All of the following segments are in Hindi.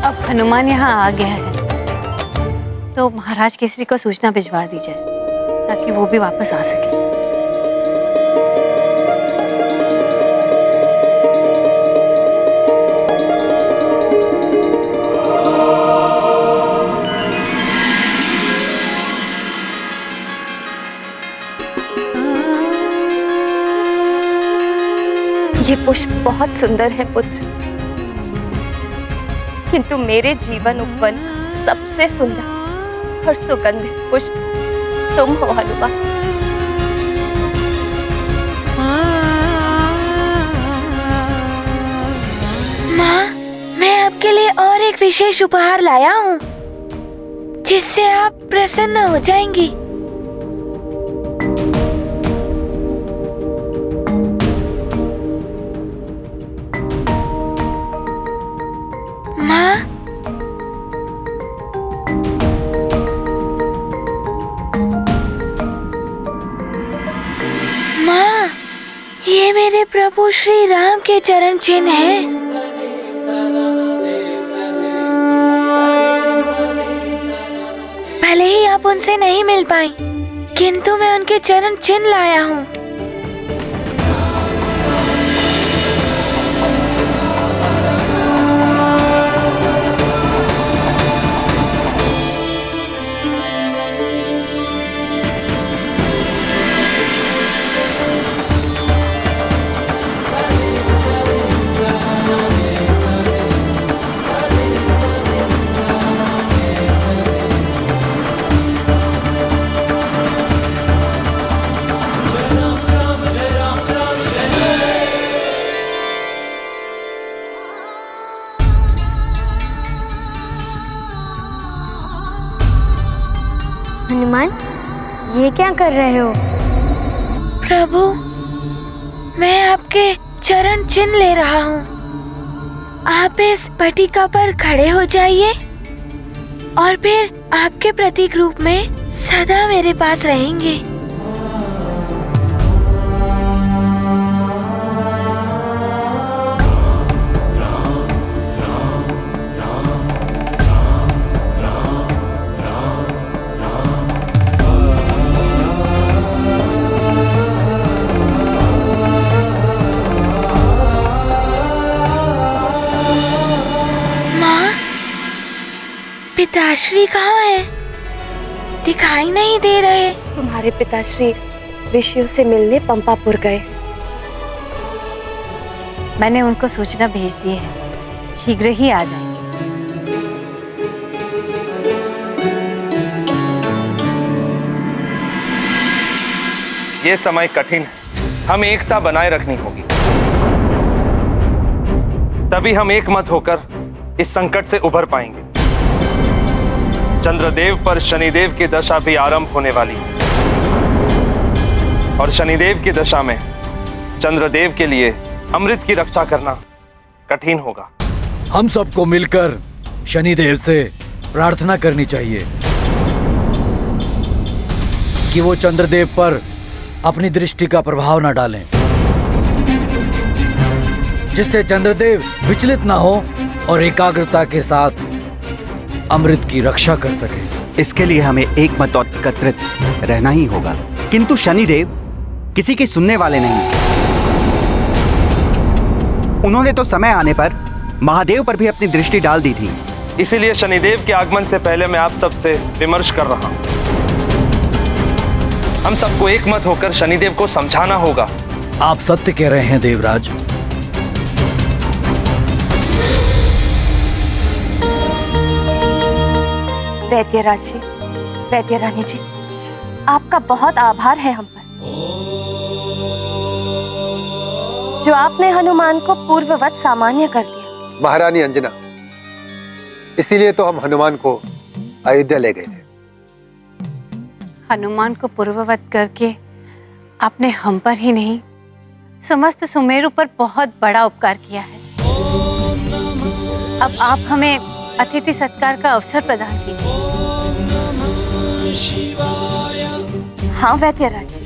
अब हनुमान यहाँ आ गया है तो महाराज केसरी को सूचना भिजवा दी जाए ताकि वो भी वापस आ सके। ये पुष्प बहुत सुंदर है पुत्र, किंतु मेरे जीवन उपवन सबसे सुंदर और सुगंधित पुष्प तुम हो हनुमान। माँ, मैं आपके लिए और एक विशेष उपहार लाया हूँ जिससे आप प्रसन्न हो जाएंगी। माँ, माँ, ये मेरे प्रभु श्री राम के चरण चिन्ह हैं। भले ही आप उनसे नहीं मिल पाई, किंतु मैं उनके चरण चिन्ह लाया हूँ। हनुमान, ये क्या कर रहे हो? प्रभु, मैं आपके चरण चिन्ह ले रहा हूँ। आप इस पटिका पर खड़े हो जाइए और फिर आपके प्रतीक रूप में सदा मेरे पास रहेंगे। पिताश्री कहाँ है? दिखाई नहीं दे रहे। तुम्हारे पिताश्री ऋषियों से मिलने पंपापुर गए। मैंने उनको सूचना भेज दी है, शीघ्र ही आ जाएंगे। ये समय कठिन है, हमें एकता बनाए रखनी होगी, तभी हम एक मत होकर इस संकट से उभर पाएंगे। चंद्रदेव पर शनिदेव की दशा भी आरंभ होने वाली है और शनिदेव की दशा में चंद्रदेव के लिए अमृत की रक्षा करना कठिन होगा। हम सबको मिलकर शनिदेव से प्रार्थना करनी चाहिए कि वो चंद्रदेव पर अपनी दृष्टि का प्रभाव न डालें, जिससे चंद्रदेव विचलित ना हो और एकाग्रता के साथ अमृत की रक्षा कर सके। इसके लिए हमें एक मत और एकत्रित रहना ही होगा, किंतु शनिदेव किसी की सुनने वाले नहीं। उन्होंने तो समय आने पर महादेव पर भी अपनी दृष्टि डाल दी थी। इसीलिए शनिदेव के आगमन से पहले मैं आप सबसे विमर्श कर रहा हूं। हम सबको एक मत होकर शनिदेव को समझाना होगा। आप सत्य कह रहे हैं देवराज। वैद्यराज जी, वैद्यरानी जी, आपका बहुत आभार है हम पर, जो आपने हनुमान को पूर्ववत सामान्य कर दिया। महारानी अंजना, इसीलिए तो हम हनुमान को अयोध्या ले गए थे। हनुमान को पूर्ववत करके आपने हम पर ही नहीं समस्त सुमेरु पर बहुत बड़ा उपकार किया है। अब आप हमें अतिथि सत्कार का अवसर प्रदान कीजिए। हाँ वैद्यराज जी,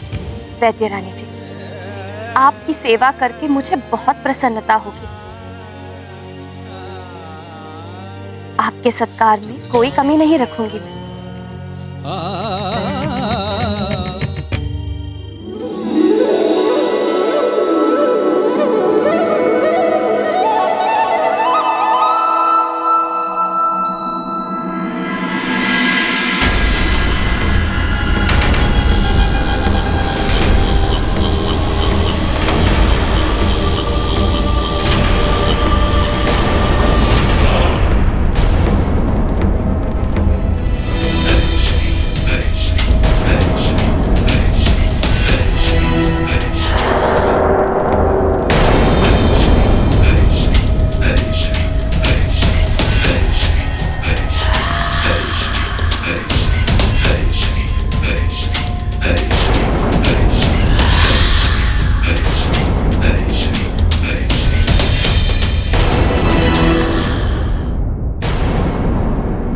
वैद्यरानी जी, आपकी सेवा करके मुझे बहुत प्रसन्नता होगी। आपके सत्कार में कोई कमी नहीं रखूंगी मैं।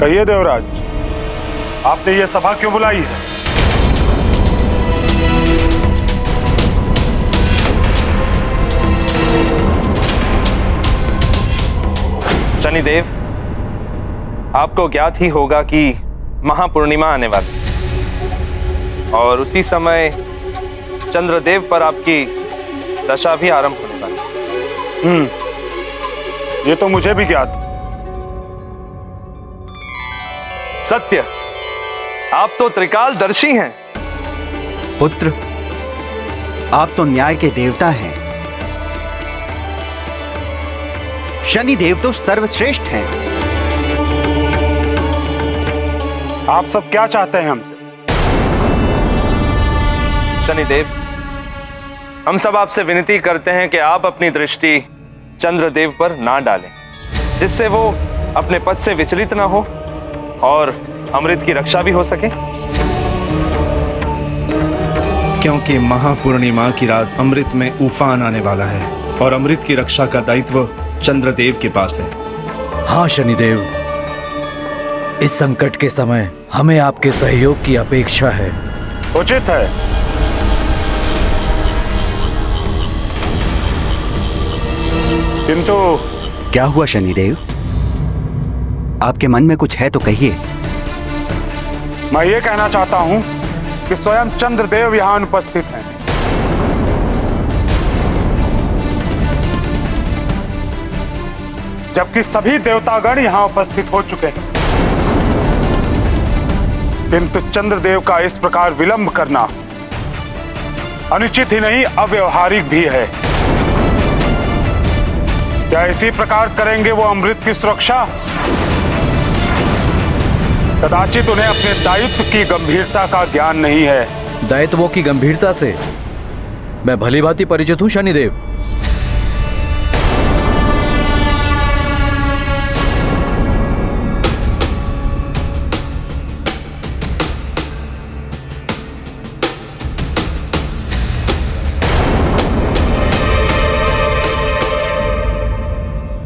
कहिए देवराज, आपने ये सभा क्यों बुलाई है? शनिदेव, आपको ज्ञात ही होगा कि महापूर्णिमा आने वाली और उसी समय चंद्रदेव पर आपकी दशा भी आरंभ होने वाली। ये तो मुझे भी ज्ञात। सत्य, आप तो त्रिकालदर्शी हैं। पुत्र, आप तो न्याय के देवता हैं। शनिदेव तो सर्वश्रेष्ठ हैं। आप सब क्या चाहते हैं हमसे? शनिदेव, हम सब आपसे विनती करते हैं कि आप अपनी दृष्टि चंद्रदेव पर ना डालें, जिससे वो अपने पद से विचलित ना हो और अमृत की रक्षा भी हो सके। क्योंकि महापूर्णिमा की रात अमृत में उफान आने वाला है और अमृत की रक्षा का दायित्व चंद्रदेव के पास है। हाँ शनिदेव, इस संकट के समय हमें आपके सहयोग की अपेक्षा है। उचित है। किंतु क्या हुआ शनिदेव? आपके मन में कुछ है तो कहिए। मैं ये कहना चाहता हूं कि स्वयं चंद्रदेव यहां अनुपस्थित हैं। जबकि सभी देवतागण यहां उपस्थित हो चुके हैं, किंतु चंद्रदेव का इस प्रकार विलंब करना अनुचित ही नहीं, अव्यवहारिक भी है। क्या इसी प्रकार करेंगे वो अमृत की सुरक्षा? कदाचित उन्हें अपने दायित्व की गंभीरता का ज्ञान नहीं है। दायित्वों की गंभीरता से मैं भली भांति परिचित हूं शनिदेव।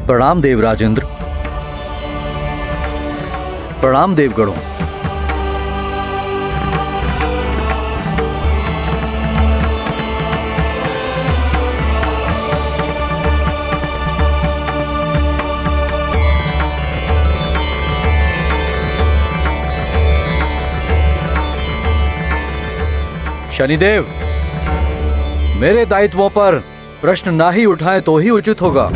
प्रणाम देव राजेंद्र। प्रणाम देवगणों। शनिदेव, मेरे दायित्वों पर प्रश्न ना ही उठाएं तो ही उचित होगा।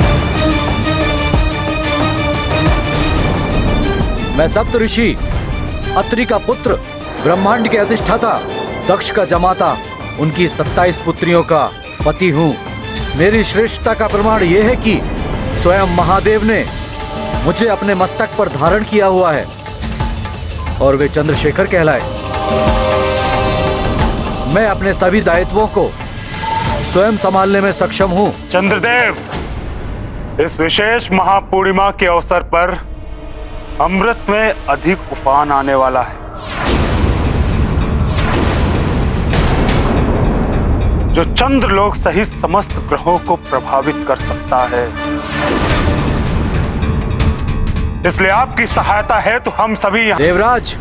मैं सप्त ऋषि अत्रि का पुत्र, ब्रह्मांड के अधिष्ठाता, दक्ष का जमाता, उनकी 27 पुत्रियों का पति हूँ। मेरी श्रेष्ठता का प्रमाण यह है कि स्वयं महादेव ने मुझे अपने मस्तक पर धारण किया हुआ है और वे चंद्रशेखर कहलाए। मैं अपने सभी दायित्वों को स्वयं संभालने में सक्षम हूँ। चंद्रदेव, इस विशेष महापूर्णिमा के अवसर पर अमृत में अधिक उफान आने वाला है, जो चंद्रलोक सहित समस्त ग्रहों को प्रभावित कर सकता है। इसलिए आपकी सहायता है तो हम सभी यहाँ। देवराज,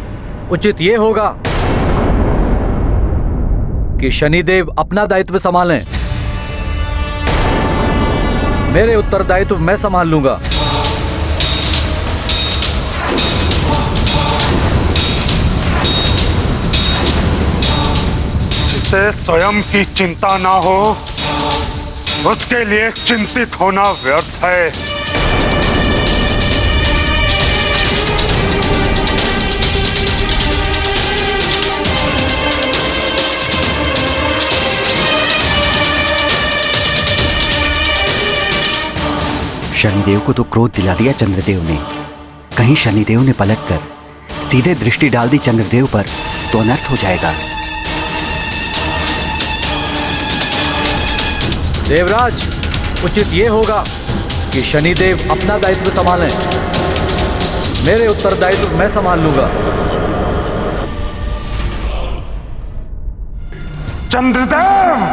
उचित ये होगा कि शनिदेव अपना दायित्व संभालें। मेरे उत्तरदायित्व मैं संभाल लूंगा। जिससे स्वयं की चिंता ना हो, उसके लिए चिंतित होना व्यर्थ है। शनिदेव को तो क्रोध दिला दिया चंद्रदेव ने। कहीं शनिदेव ने पलटकर सीधे दृष्टि डाल दी चंद्रदेव पर तो अनर्थ हो जाएगा। देवराज, उचित ये होगा कि शनिदेव अपना दायित्व संभालें। मेरे उत्तरदायित्व मैं संभाल लूंगा। चंद्रदेव,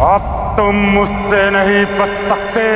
अब तुम मुझसे नहीं बच सकते।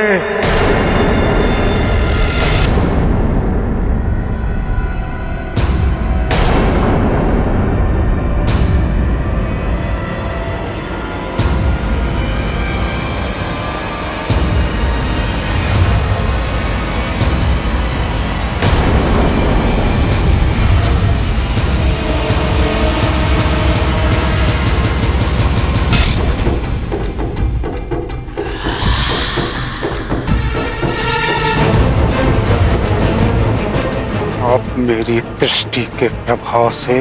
अब मेरी दृष्टि के प्रभाव से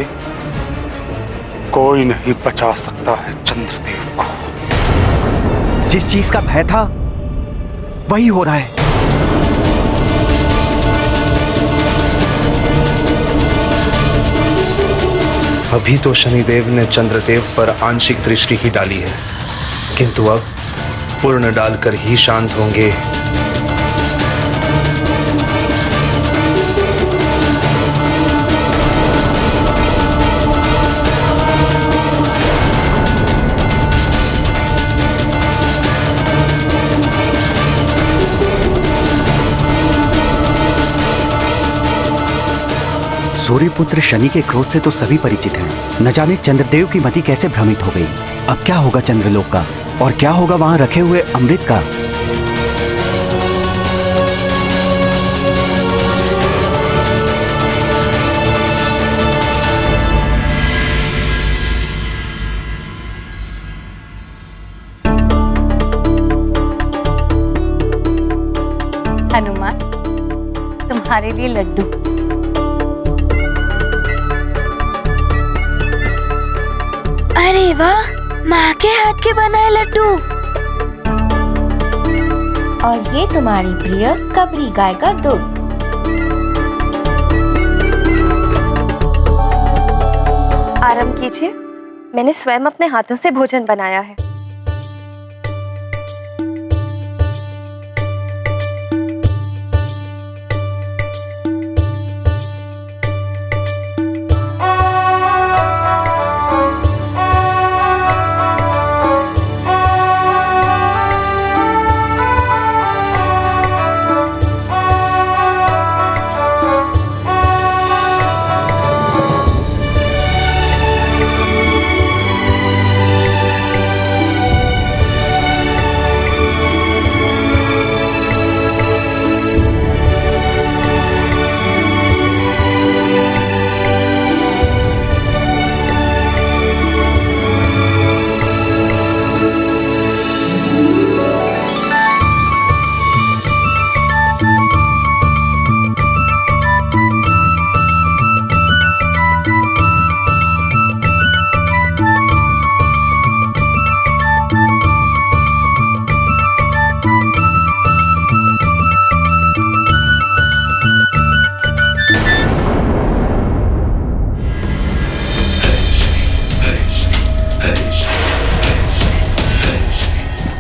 कोई नहीं बचा सकता है चंद्रदेव को। जिस चीज का भय था वही हो रहा है। अभी तो शनिदेव ने चंद्रदेव पर आंशिक दृष्टि ही डाली है, किंतु अब पूर्ण डालकर ही शांत होंगे। सूर्यपुत्र शनि के क्रोध से तो सभी परिचित हैं। न जाने चंद्रदेव की मति कैसे भ्रमित हो गई। अब क्या होगा चंद्रलोक का, और क्या होगा वहां रखे हुए अमृत का। हनुमान, तुम्हारे लिए लड्डू। अरे वाह, माँ के हाथ के बनाए लड्डू। और ये तुम्हारी प्रिय कबरी गाय का दूध। आराम कीजिए, मैंने स्वयं अपने हाथों से भोजन बनाया है।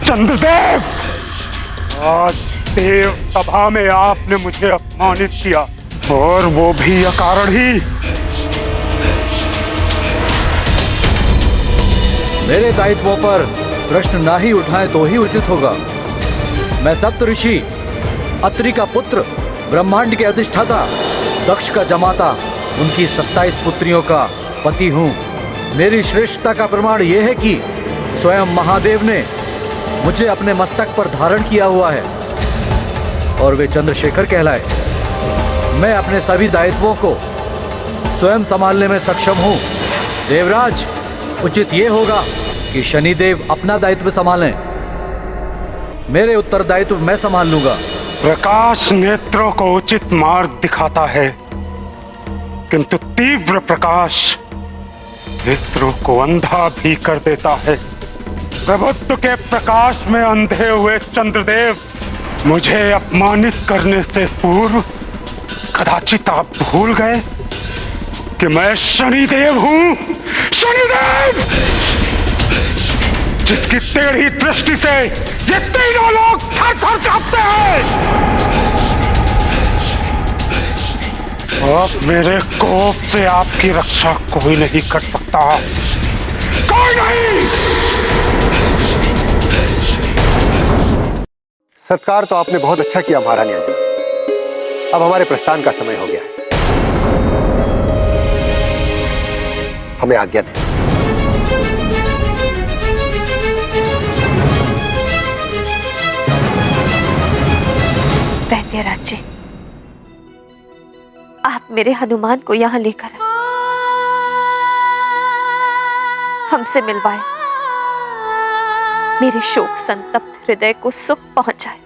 चंद्रदेव, आज देव सभा में आपने मुझे अपमानित किया, और वो भी अकारण ही। मेरे दायित्वों पर प्रश्न ना ही उठाएं तो ही उचित होगा। मैं सप्तऋषि, अत्रि का पुत्र, ब्रह्मांड के अधिष्ठाता, दक्ष का जमाता, उनकी 27 पुत्रियों का पति हूँ। मेरी श्रेष्ठता का प्रमाण यह है कि स्वयं महादेव ने मुझे अपने मस्तक पर धारण किया हुआ है, और वे चंद्रशेखर कहलाए। मैं अपने सभी दायित्वों को स्वयं संभालने में सक्षम हूँ। देवराज, उचित ये होगा कि शनिदेव अपना दायित्व संभालें। मेरे उत्तरदायित्व मैं संभाल लूंगा। प्रकाश नेत्रों को उचित मार्ग दिखाता है, किंतु तीव्र प्रकाश नेत्रों को अंधा भी कर देता है। प्रभुत्व के प्रकाश में अंधे हुए चंद्रदेव मुझे अपमानित करने से पूर्व कदाचित आप भूल गए कि मैं शनिदेव हूं। शनिदेव, जिसकी टेढ़ी दृष्टि से ये तीनों लोग थर-थर कांपते हैं। अब मेरे कोप से आपकी रक्षा कोई नहीं कर सकता, कोई नहीं। सत्कार तो आपने बहुत अच्छा किया महारानी अंजना। अब हमारे प्रस्थान का समय हो गया है, हमें आज्ञा दें। वैद्यराज जी, आप मेरे हनुमान को यहाँ लेकर आए, हमसे मिलवाए, मेरे शोक संतप्त हृदय को सुख पहुंचाए।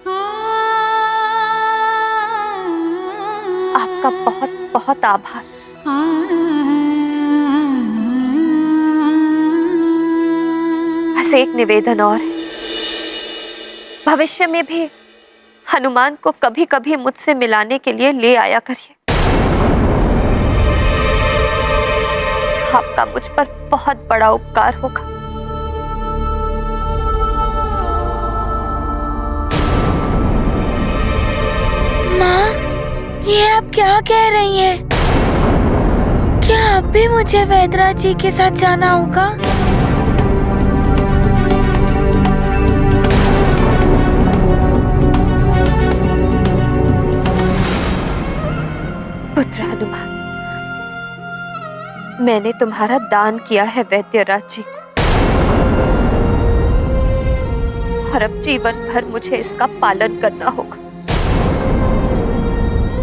आपका बहुत बहुत आभार। बस एक निवेदन और है, भविष्य में भी हनुमान को कभी कभी मुझसे मिलाने के लिए ले आया करिए। आपका मुझ पर बहुत बड़ा उपकार होगा। माँ, ये आप क्या कह रही हैं? क्या अब भी मुझे वैद्यराज जी के साथ जाना होगा? पुत्र हनुमान, मैंने तुम्हारा दान किया है वैद्यराज जी को, और अब जीवन भर मुझे इसका पालन करना होगा।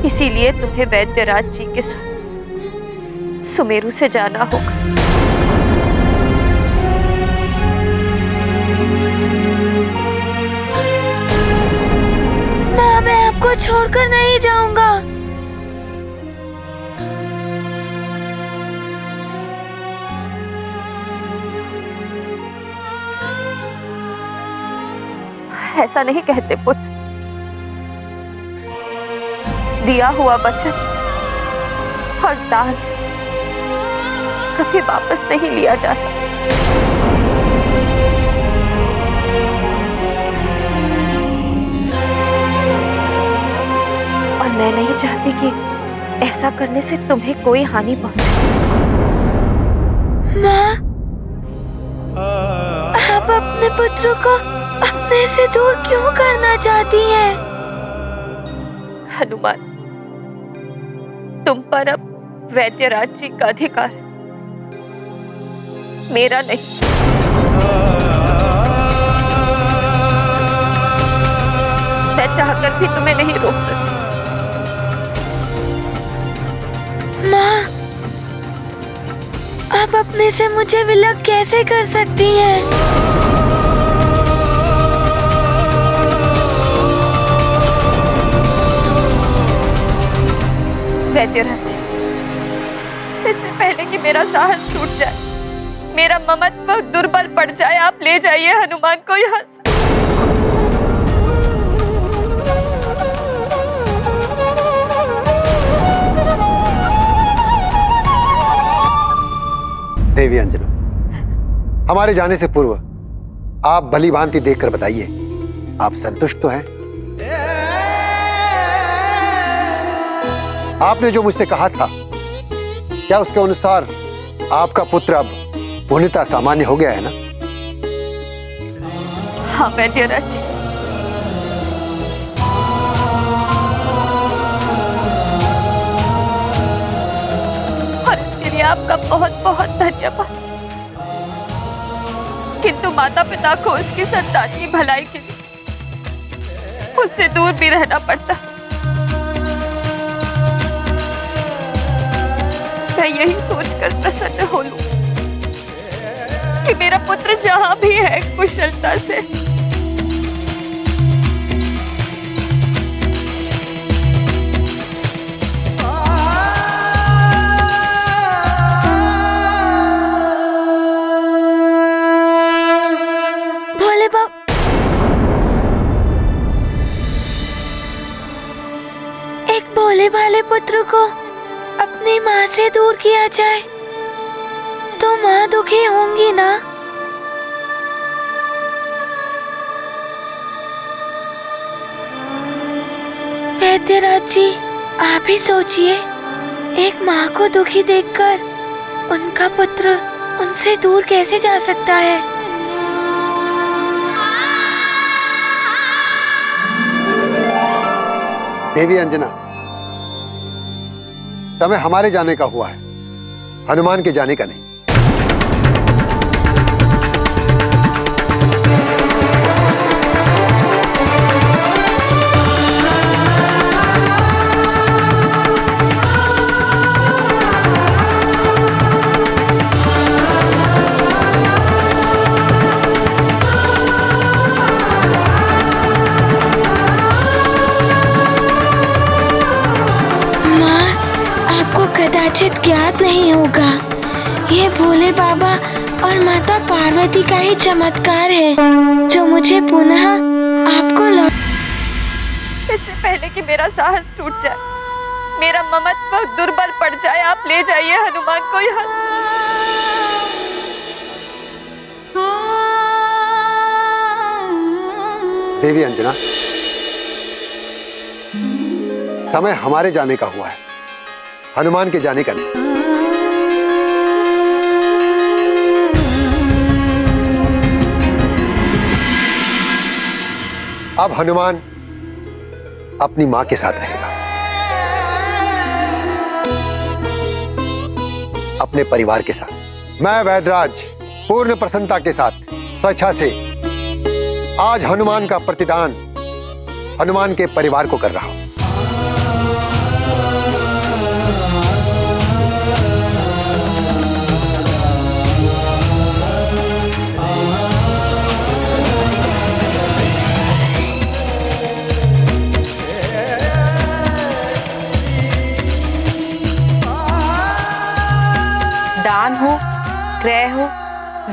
इसीलिए तुम्हें वैद्यराज जी के साथ सुमेरु से जाना होगा। माँ, मैं आपको छोड़कर नहीं जाऊंगा। ऐसा नहीं कहते पुत्र, दिया हुआ वचन और दान कभी वापस नहीं लिया जा सकता। और मैं नहीं चाहती कि ऐसा करने से तुम्हें कोई हानि पहुंचे। माँ, आप अपने पुत्र को अपने से दूर क्यों करना चाहती हैं? हनुमान, तुम पर अब वैद्यराज जी का अधिकार है, मेरा नहीं। मैं चाहकर भी तुम्हें नहीं रोक सकती। माँ, आप अपने से मुझे विलग कैसे कर सकती हैं? वैद्यराज जी, इससे पहले कि मेरा साहस टूट जाए, मेरा ममत्व दुर्बल पड़ जाए, आप ले जाइए हनुमान को यहाँ से। देवी अंजना, हमारे जाने से पूर्व आप भली भांति देखकर बताइए, आप संतुष्ट तो हैं? आपने जो मुझसे कहा था, क्या उसके अनुसार आपका पुत्र अब पूर्णतः सामान्य हो गया है ना? हाँ वैद्यराज जी, और इसके लिए आपका बहुत बहुत धन्यवाद। किंतु माता पिता को उसकी संतान की भलाई के लिए उससे दूर भी रहना पड़ता। मैं यही सोचकर प्रसन्न हो लूं कि मेरा पुत्र जहां भी है कुशलता से। भोले बाबा, एक भोले भाले पुत्र को अपनी माँ से दूर किया जाए तो माँ दुखी होंगी ना? वैद्यराज जी, आप ही सोचिए, एक माँ को दुखी देखकर उनका पुत्र उनसे दूर कैसे जा सकता है? देवी अंजना, समय हमारे जाने का हुआ है, हनुमान के जाने का नहीं। कदाचित ज्ञात नहीं होगा, ये भोले बाबा और माता पार्वती का ही चमत्कार है जो मुझे पुनः आपको इससे पहले कि मेरा साहस टूट जाए, मेरा ममत्व दुर्बल पड़ जाए, आप ले जाइए हनुमान को यहाँ से। देवी अंजना, समय हमारे जाने का हुआ है, हनुमान के जाने का नहीं। अब हनुमान अपनी मां के साथ रहेगा, अपने परिवार के साथ। मैं वैद्यराज पूर्ण प्रसन्नता के साथ स्वेच्छा से आज हनुमान का प्रतिदान हनुमान के परिवार को कर रहा हूं। दान हो, क्रय हो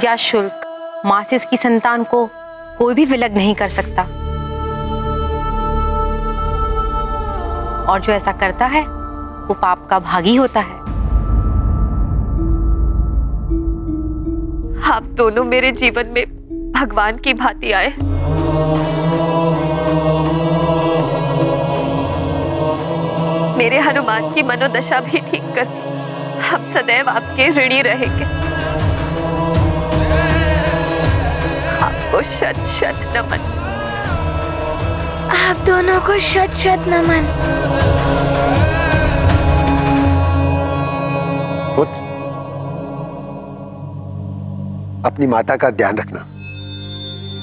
या शुल्क, माँ से उसकी संतान को कोई भी विलग नहीं कर सकता। और जो ऐसा करता है वो पाप का भागी होता है। आप दोनों मेरे जीवन में भगवान की भांति आए। मेरे हनुमान की मनोदशा भी ठीक कर दी। हम सदैव आपके ऋणी रहेंगे। आपको शत शत नमन। आप दोनों को शत शत नमन। पुत्र, अपनी माता का ध्यान रखना,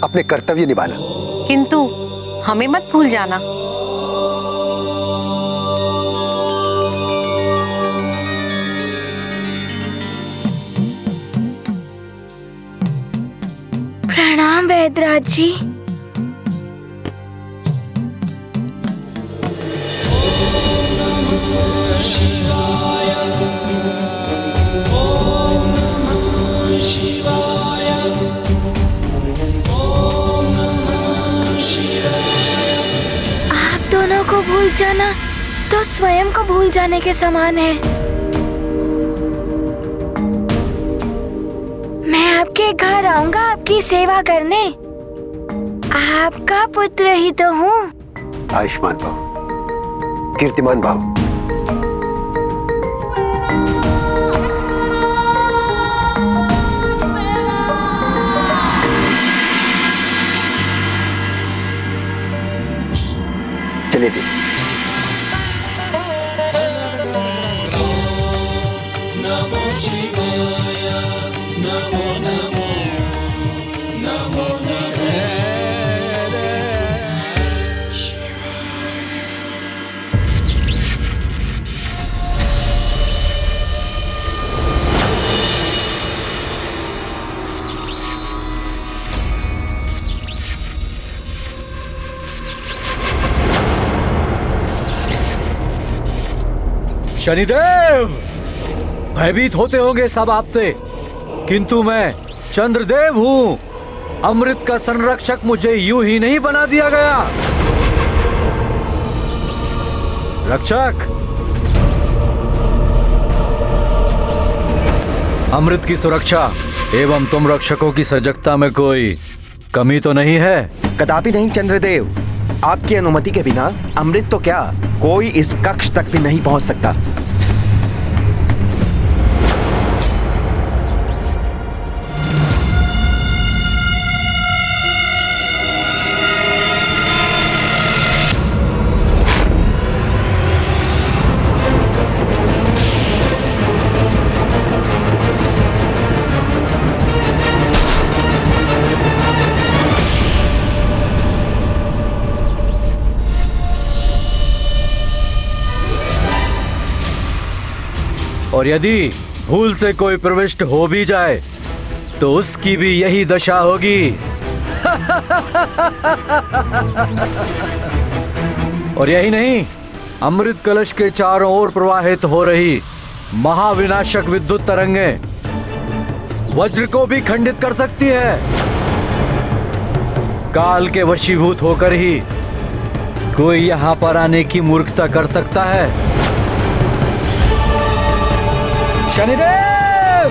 अपने कर्तव्य निभाना। किंतु हमें मत भूल जाना। प्रणाम वैद्यराज जी। आप दोनों को भूल जाना तो स्वयं को भूल जाने के समान है। मैं आपके घर आऊंगा आपकी सेवा करने। आपका पुत्र ही तो हूँ। आयुष्मान भाव, कीर्तिमान भाव। चलिए दी। शनिदेव, भयभीत होते होंगे सब आपसे, किंतु मैं चंद्रदेव हूँ। अमृत का संरक्षक मुझे यूं ही नहीं बना दिया गया। रक्षक, अमृत की सुरक्षा एवं तुम रक्षकों की सजगता में कोई कमी तो नहीं है? कदापि नहीं चंद्रदेव, आपकी अनुमति के बिना अमृत तो क्या, कोई इस कक्ष तक भी नहीं पहुंच सकता। और यदि भूल से कोई प्रविष्ट हो भी जाए तो उसकी भी यही दशा होगी। और यही नहीं, अमृत कलश के चारों ओर प्रवाहित हो रही महाविनाशक विद्युत तरंगें वज्र को भी खंडित कर सकती है। काल के वशीभूत होकर ही कोई यहां पर आने की मूर्खता कर सकता है। शनिदेव,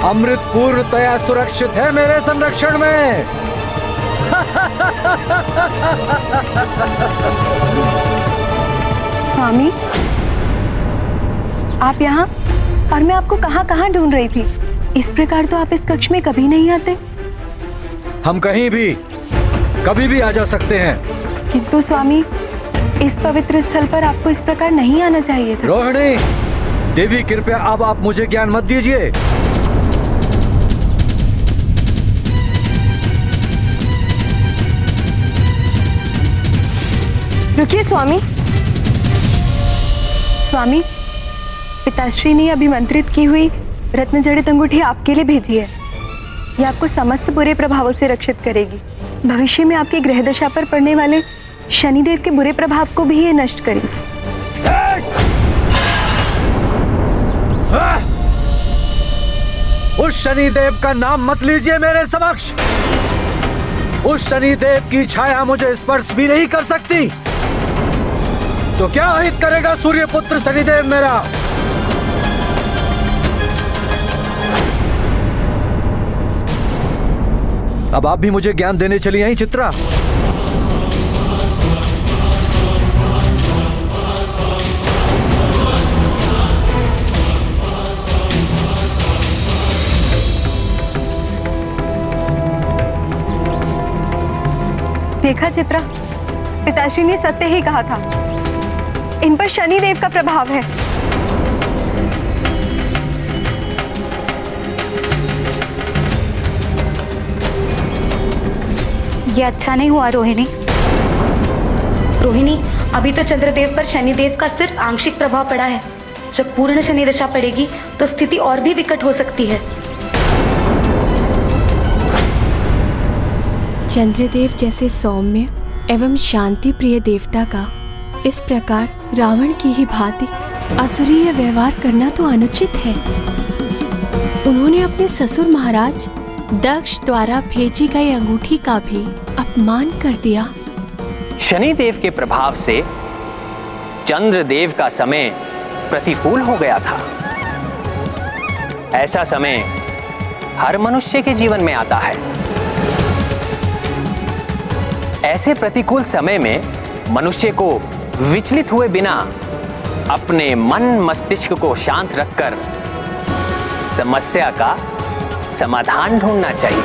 अमृत पूर्णतया सुरक्षित है मेरे संरक्षण में। स्वामी, आप यहाँ और मैं आपको कहाँ ढूंढ रही थी। इस प्रकार तो आप इस कक्ष में कभी नहीं आते। हम कहीं भी कभी भी आ जा सकते हैं, किंतु स्वामी, इस पवित्र स्थल पर आपको इस प्रकार नहीं आना चाहिए था। रोहिणी देवी, कृपया अब आप मुझे ज्ञान मत दीजिए। रुकिए स्वामी। स्वामी, पिताश्री ने अभिमंत्रित की हुई रत्न जड़ित अंगूठी आपके लिए भेजी है। यह आपको समस्त बुरे प्रभावों से रक्षित करेगी। भविष्य में आपकी ग्रह दशा पर पड़ने वाले शनिदेव के बुरे प्रभाव को भी ये नष्ट करेगी। उस शनिदेव का नाम मत लीजिए मेरे समक्ष। उस शनिदेव की छाया मुझे स्पर्श भी नहीं कर सकती, तो क्या हित करेगा सूर्यपुत्र शनिदेव मेरा। अब आप भी मुझे ज्ञान देने चली आई चित्रा। देखा चित्रा, पिताश्री ने सत्य ही कहा था। इन पर शनिदेव का प्रभाव है। ये अच्छा नहीं हुआ रोहिणी। रोहिणी, अभी तो चंद्रदेव पर शनिदेव का सिर्फ आंशिक प्रभाव पड़ा है। जब पूर्ण शनि दशा पड़ेगी तो स्थिति और भी विकट हो सकती है। चंद्रदेव जैसे सौम्य एवं शांति प्रिय देवता का इस प्रकार रावण की ही भांति असुरीय व्यवहार करना तो अनुचित है। उन्होंने अपने ससुर महाराज दक्ष द्वारा भेजी गई अंगूठी का भी अपमान कर दिया। शनिदेव के प्रभाव से चंद्रदेव का समय प्रतिकूल हो गया था। ऐसा समय हर मनुष्य के जीवन में आता है। ऐसे प्रतिकूल समय में मनुष्य को विचलित हुए बिना अपने मन मस्तिष्क को शांत रखकर समस्या का समाधान ढूंढना चाहिए।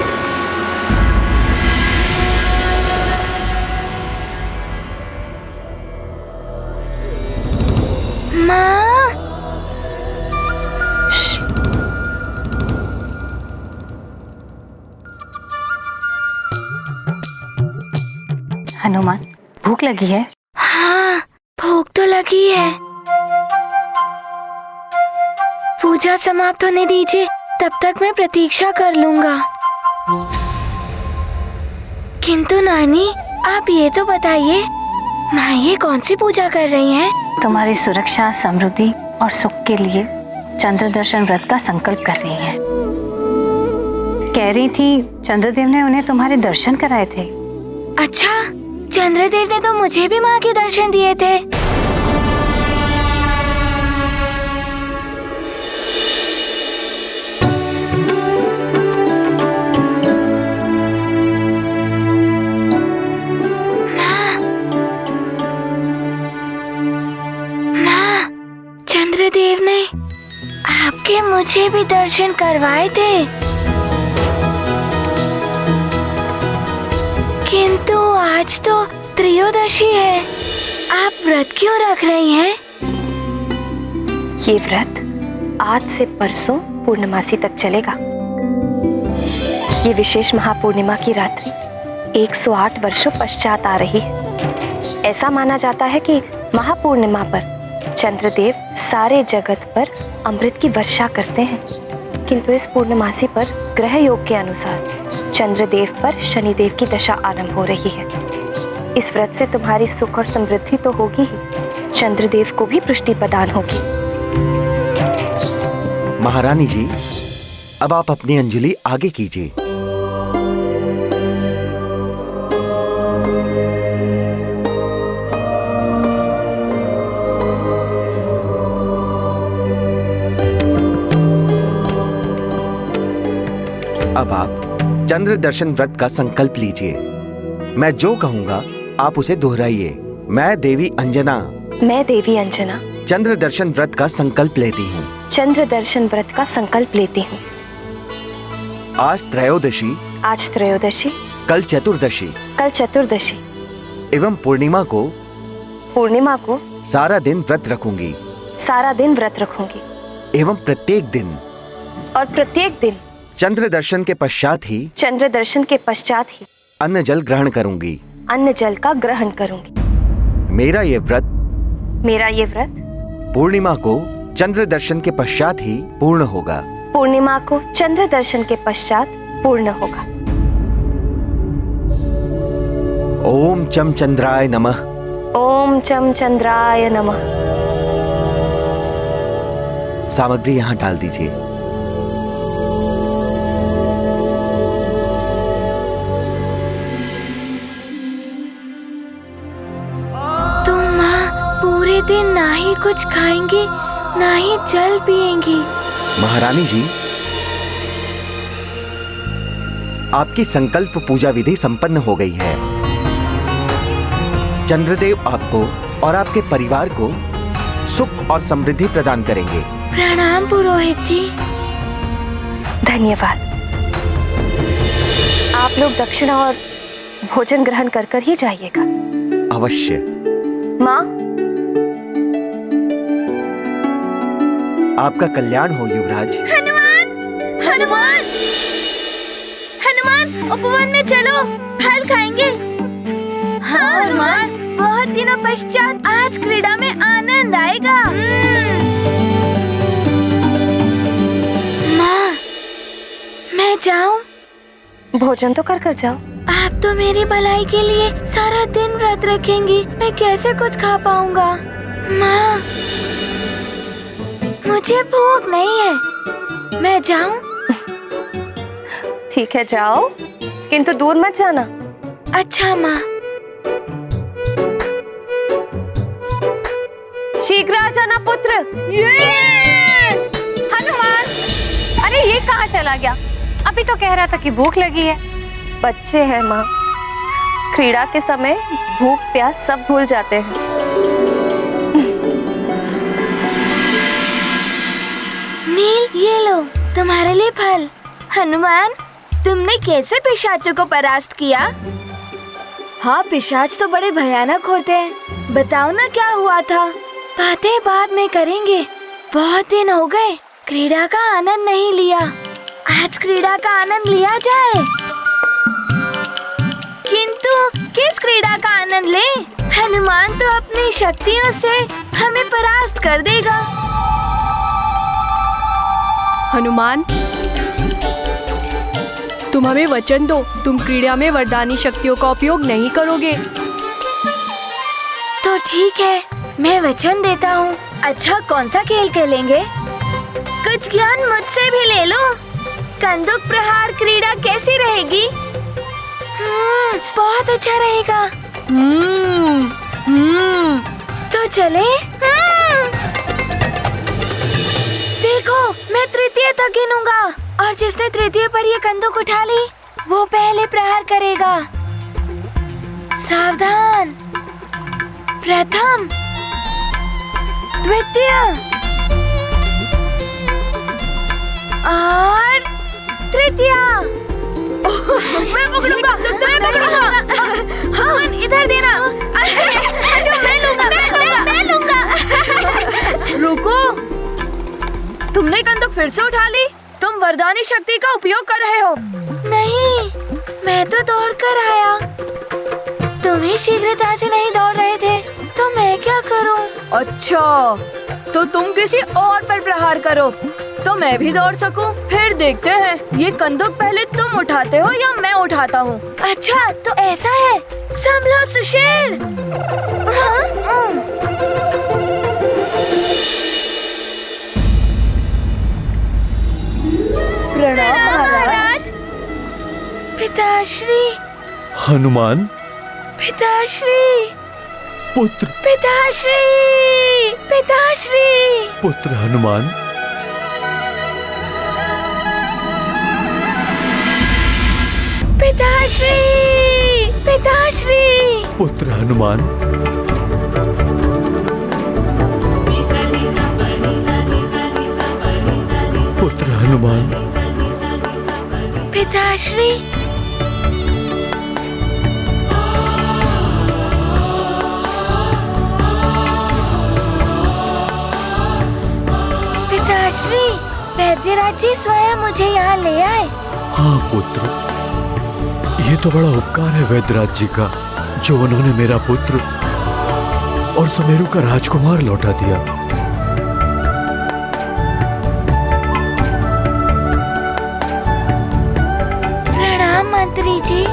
माँ, हनुमान, भूख लगी है? हाँ, भूख तो लगी है। पूजा समाप्त होने दीजिए, तब तक मैं प्रतीक्षा कर लूंगा। किंतु नानी, आप ये तो बताइए, माँ ये कौन सी पूजा कर रही हैं? तुम्हारी सुरक्षा, समृद्धि और सुख के लिए चंद्र दर्शन व्रत का संकल्प कर रही हैं। कह रही थी चंद्रदेव ने उन्हें तुम्हारे दर्शन कराए थे। अच्छा, चंद्रदेव ने तो मुझे भी माँ के दर्शन दिए थे। चंद्रदेव ने आपके मुझे भी दर्शन करवाए थे, किंतु आज तो त्रयोदशी है, आप व्रत क्यों रख रही हैं? ये व्रत आज से परसों पूर्णमासी तक चलेगा। ये विशेष महापूर्णिमा की रात्रि 108 वर्षों पश्चात आ रही है। ऐसा माना जाता है कि महापूर्णिमा पर चंद्रदेव सारे जगत पर अमृत की वर्षा करते हैं, किंतु इस पूर्णमासी पर ग्रह योग के अनुसार चंद्रदेव पर शनिदेव की दशा आरंभ हो रही है। इस व्रत से तुम्हारी सुख और समृद्धि तो होगी ही, चंद्रदेव को भी पुष्टि प्रदान होगी। महारानी जी, अब आप अपनी अंजलि आगे कीजिए। अब आप चंद्र दर्शन व्रत का संकल्प लीजिए। मैं जो कहूंगा आप उसे दोहराइए। मैं देवी अंजना चंद्र दर्शन व्रत का संकल्प लेती हूँ। चंद्र दर्शन व्रत का संकल्प लेती हूँ। आज त्रयोदशी, कल चतुर्दशी एवं पूर्णिमा को सारा दिन व्रत रखूंगी एवं प्रत्येक दिन चंद्र दर्शन के पश्चात ही अन्न जल ग्रहण करूंगी। मेरा ये व्रत पूर्णिमा को चंद्र दर्शन के पश्चात ही पूर्ण होगा। ओम चम चंद्राय नमः। सामग्री यहाँ डाल दीजिए। पूरे दिन ना ही कुछ खाएंगी ना ही जल पिएंगी। महारानी जी, आपकी संकल्प पूजा विधि संपन्न हो गई है। चंद्रदेव आपको और आपके परिवार को सुख और समृद्धि प्रदान करेंगे। प्रणाम पुरोहित जी। धन्यवाद। आप लोग दक्षिणा और भोजन ग्रहण कर ही जाइएगा। अवश्य। माँ, आपका कल्याण हो युवराज। हनुमान, उपवन में चलो, फल खाएंगे। हाँ हनुमान, बहुत दिनों पश्चात आज क्रीड़ा में आनंद आएगा। माँ, मैं जाऊँ? भोजन तो कर जाओ। आप तो मेरी भलाई के लिए सारा दिन व्रत रखेंगी, मैं कैसे कुछ खा पाऊंगा? माँ, मुझे भूख नहीं है, मैं जाऊं? ठीक है, जाओ, किंतु दूर मत जाना। अच्छा माँ। शीघ्र आ जाना पुत्र। हनुमान, अरे ये कहाँ चला गया? अभी तो कह रहा था कि भूख लगी है। बच्चे हैं माँ, क्रीड़ा के समय भूख प्यास सब भूल जाते हैं। नील, ये लो तुम्हारे लिए फल। हनुमान, तुमने कैसे पिशाचों को परास्त किया? हाँ, पिशाच तो बड़े भयानक होते हैं। बताओ ना क्या हुआ था? बातें बाद में करेंगे। बहुत दिन हो गए क्रीड़ा का आनंद नहीं लिया। आज क्रीड़ा का आनंद लिया जाए। किंतु किस क्रीड़ा का आनंद ले? हनुमान तो अपनी शक्तियों से हमें परास्त कर देगा। हनुमान, तुम हमें वचन दो, तुम क्रीड़ा में वरदानी शक्तियों का उपयोग नहीं करोगे। तो ठीक है, मैं वचन देता हूँ, अच्छा कौन सा खेल खेलेंगे? कुछ ज्ञान मुझसे भी ले लो। कंदुक प्रहार क्रीड़ा कैसी रहेगी? बहुत अच्छा रहेगा। तो चले। देखो मैं तृतीय तक गिनूंगा और जिसने तृतीय पर ये कंदुक उठा ली वो पहले प्रहार करेगा। सावधान। प्रथम, द्वितीय और तृतीय। मैं पकड़ूंगा, मैं पकड़ूंगा। हाँ इधर देना। मैं लूंगा। रुको, तुमने कंदुक फिर से उठा ली? तुम वरदानी शक्ति का उपयोग कर रहे हो? नहीं, मैं तो दौड़ कर आया। तुम ही शीघ्रता से नहीं दौड़ रहे थे तो मैं क्या करूं? अच्छा, तो तुम किसी और पर प्रहार करो तो मैं भी दौड़ सकूं। फिर देखते हैं ये कंदुक पहले तुम उठाते हो या मैं उठाता हूँ। अच्छा तो ऐसा है। संभलो सुशील। प्रणाम महाराज। पिताश्री। हनुमान पिताश्री। पुत्र। पिताश्री। पिताश्री। पुत्र हनुमान। पिताश्री। पिताश्री। पुत्र हनुमान। पुत्र हनुमान। पिताश्री। पिताश्री, वैद्यराज जी स्वयं मुझे यहाँ ले आए। हाँ पुत्र, ये तो बड़ा उपकार है वैद्यराज जी का, जो उन्होंने मेरा पुत्र और सुमेरु का राजकुमार लौटा दिया। प्रणाम मंत्री जी।